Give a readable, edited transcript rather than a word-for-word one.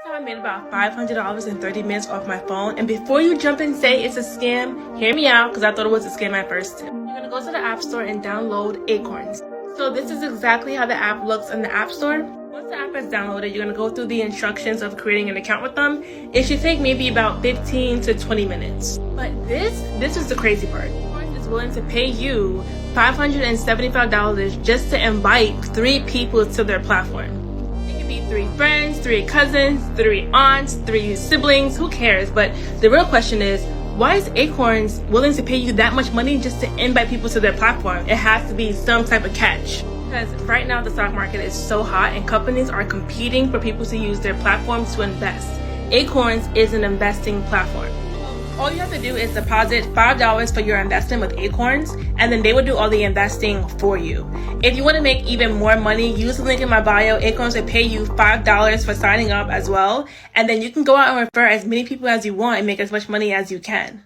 So I made about $500 in 30 minutes off my phone. And before you jump and say it's a scam, hear me out, because I thought it was a scam at first. You're going to go to the App Store and download Acorns. So this is exactly how the app looks in the App Store. Once the app is downloaded, you're going to go through the instructions of creating an account with them. It should take maybe about 15 to 20 minutes. But this is the crazy part. Acorns is willing to pay you $575 just to invite 3 people to their platform. It could be 3 friends, 3 cousins, 3 aunts, 3 siblings, who cares? But the real question is, why is Acorns willing to pay you that much money just to invite people to their platform? It has to be some type of catch. Because right now the stock market is so hot and companies are competing for people to use their platforms to invest. Acorns is an investing platform. All you have to do is deposit $5 for your investment with Acorns, and then they will do all the investing for you. If you want to make even more money, use the link in my bio. Acorns will pay you $5 for signing up as well, and then you can go out and refer as many people as you want and make as much money as you can.